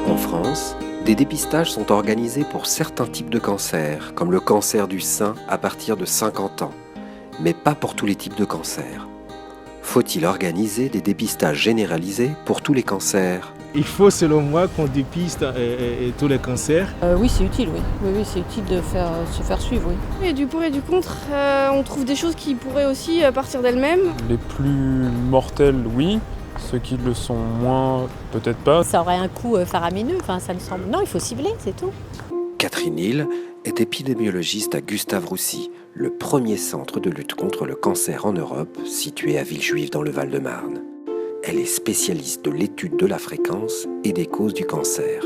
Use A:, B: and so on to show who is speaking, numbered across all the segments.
A: En France, des dépistages sont organisés pour certains types de cancers, comme le cancer du sein à partir de 50 ans, mais pas pour tous les types de cancers. Faut-il organiser des dépistages généralisés pour tous les cancers ?
B: Il faut, selon moi, qu'on dépiste tous les cancers.
C: Oui, c'est utile, oui. Oui, c'est utile de se faire suivre, oui.
D: Il y a du pour et du contre. On trouve des choses qui pourraient aussi partir d'elles-mêmes.
E: Les plus mortels, oui. Ceux qui le sont moins, peut-être pas.
C: Ça aurait un coût faramineux, enfin, ça me semble. Non, il faut cibler, c'est tout.
A: Catherine Hill est épidémiologiste à Gustave-Roussy, le premier centre de lutte contre le cancer en Europe, situé à Villejuif dans le Val-de-Marne. Elle est spécialiste de l'étude de la fréquence et des causes du cancer.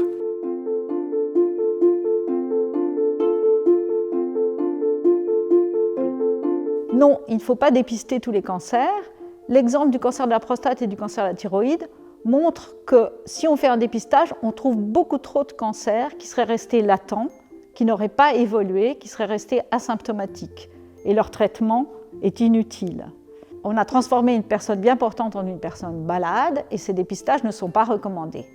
F: Non, il ne faut pas dépister tous les cancers. L'exemple du cancer de la prostate et du cancer de la thyroïde montre que si on fait un dépistage, on trouve beaucoup trop de cancers qui seraient restés latents, qui n'auraient pas évolué, qui seraient restés asymptomatiques. Et leur traitement est inutile. On a transformé une personne bien portante en une personne malade et ces dépistages ne sont pas recommandés.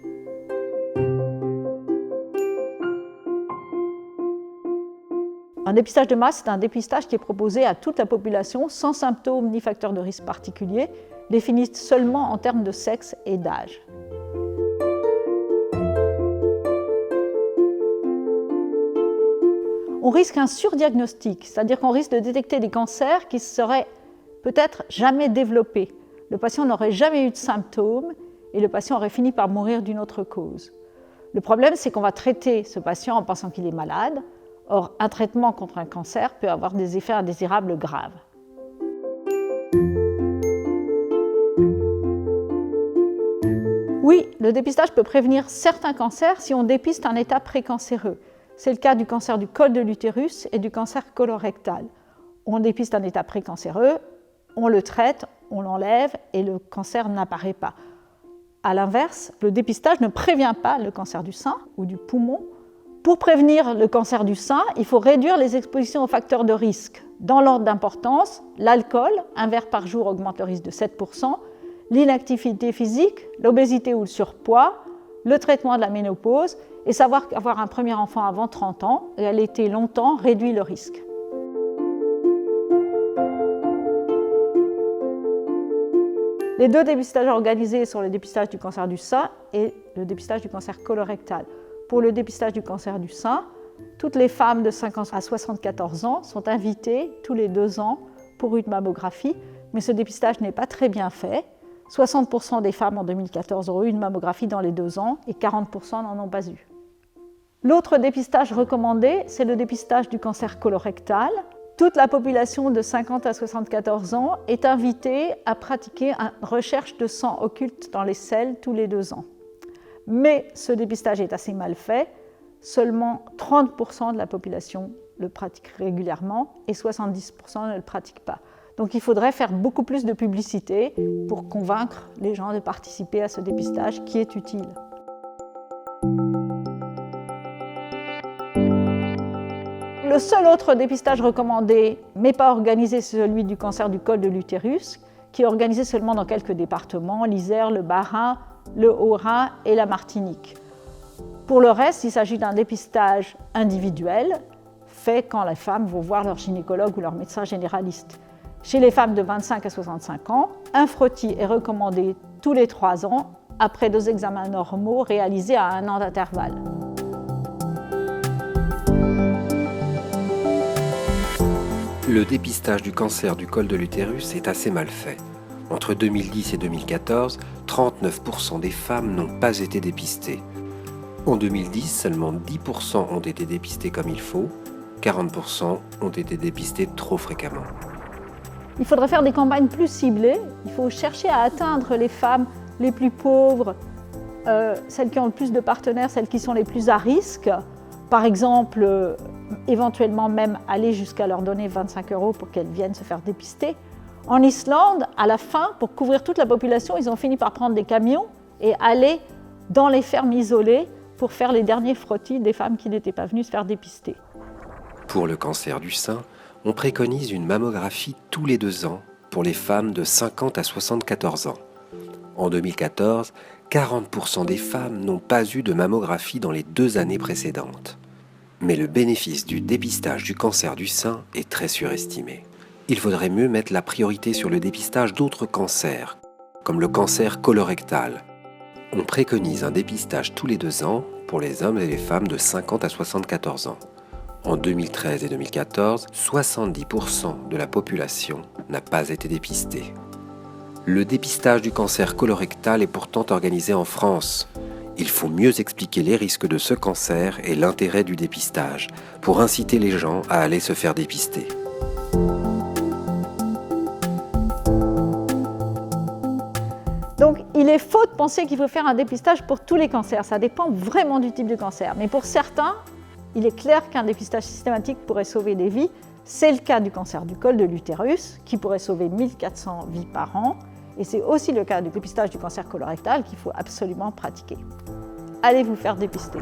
F: Un dépistage de masse, c'est un dépistage qui est proposé à toute la population sans symptômes ni facteurs de risque particuliers, définis seulement en termes de sexe et d'âge. On risque un surdiagnostic, c'est-à-dire qu'on risque de détecter des cancers qui seraient peut-être jamais développés. Le patient n'aurait jamais eu de symptômes et le patient aurait fini par mourir d'une autre cause. Le problème, c'est qu'on va traiter ce patient en pensant qu'il est malade. Or, un traitement contre un cancer peut avoir des effets indésirables graves. Oui, le dépistage peut prévenir certains cancers si on dépiste un état précancéreux. C'est le cas du cancer du col de l'utérus et du cancer colorectal. On dépiste un état précancéreux, on le traite, on l'enlève et le cancer n'apparaît pas. A l'inverse, le dépistage ne prévient pas le cancer du sein ou du poumon. Pour prévenir le cancer du sein, il faut réduire les expositions aux facteurs de risque. Dans l'ordre d'importance, l'alcool, un verre par jour augmente le risque de 7%, l'inactivité physique, l'obésité ou le surpoids, le traitement de la ménopause et savoir qu'avoir un premier enfant avant 30 ans et allaiter longtemps réduit le risque. Les deux dépistages organisés sont le dépistage du cancer du sein et le dépistage du cancer colorectal. Pour le dépistage du cancer du sein, toutes les femmes de 50 à 74 ans sont invitées tous les 2 ans pour une mammographie, mais ce dépistage n'est pas très bien fait. 60% des femmes en 2014 ont eu une mammographie dans les 2 ans et 40% n'en ont pas eu. L'autre dépistage recommandé, c'est le dépistage du cancer colorectal. Toute la population de 50 à 74 ans est invitée à pratiquer une recherche de sang occulte dans les selles tous les 2 ans. Mais ce dépistage est assez mal fait. Seulement 30% de la population le pratique régulièrement et 70% ne le pratiquent pas. Donc il faudrait faire beaucoup plus de publicité pour convaincre les gens de participer à ce dépistage qui est utile. Le seul autre dépistage recommandé, mais pas organisé, c'est celui du cancer du col de l'utérus, qui est organisé seulement dans quelques départements, l'Isère, le Bas-Rhin, le Haut-Rhin et la Martinique. Pour le reste, il s'agit d'un dépistage individuel, fait quand les femmes vont voir leur gynécologue ou leur médecin généraliste. Chez les femmes de 25 à 65 ans, un frottis est recommandé tous les 3 ans, après 2 examens normaux réalisés à 1 an d'intervalle.
A: Le dépistage du cancer du col de l'utérus est assez mal fait. Entre 2010 et 2014, 39% des femmes n'ont pas été dépistées. En 2010, seulement 10% ont été dépistés comme il faut, 40% ont été dépistés trop fréquemment.
F: Il faudrait faire des campagnes plus ciblées. Il faut chercher à atteindre les femmes les plus pauvres, celles qui ont le plus de partenaires, celles qui sont les plus à risque. Par exemple, éventuellement même aller jusqu'à leur donner 25 € pour qu'elles viennent se faire dépister. En Islande, à la fin, pour couvrir toute la population, ils ont fini par prendre des camions et aller dans les fermes isolées pour faire les derniers frottis des femmes qui n'étaient pas venues se faire dépister.
A: Pour le cancer du sein, on préconise une mammographie tous les 2 ans pour les femmes de 50 à 74 ans. En 2014, 40% des femmes n'ont pas eu de mammographie dans les 2 années précédentes. Mais le bénéfice du dépistage du cancer du sein est très surestimé. Il faudrait mieux mettre la priorité sur le dépistage d'autres cancers, comme le cancer colorectal. On préconise un dépistage tous les 2 ans pour les hommes et les femmes de 50 à 74 ans. En 2013 et 2014, 70% de la population n'a pas été dépistée. Le dépistage du cancer colorectal est pourtant organisé en France. Il faut mieux expliquer les risques de ce cancer et l'intérêt du dépistage pour inciter les gens à aller se faire dépister.
F: Donc, il est faux de penser qu'il faut faire un dépistage pour tous les cancers. Ça dépend vraiment du type de cancer. Mais pour certains, il est clair qu'un dépistage systématique pourrait sauver des vies. C'est le cas du cancer du col de l'utérus, qui pourrait sauver 1400 vies par an. Et c'est aussi le cas du dépistage du cancer colorectal qu'il faut absolument pratiquer. Allez vous faire dépister.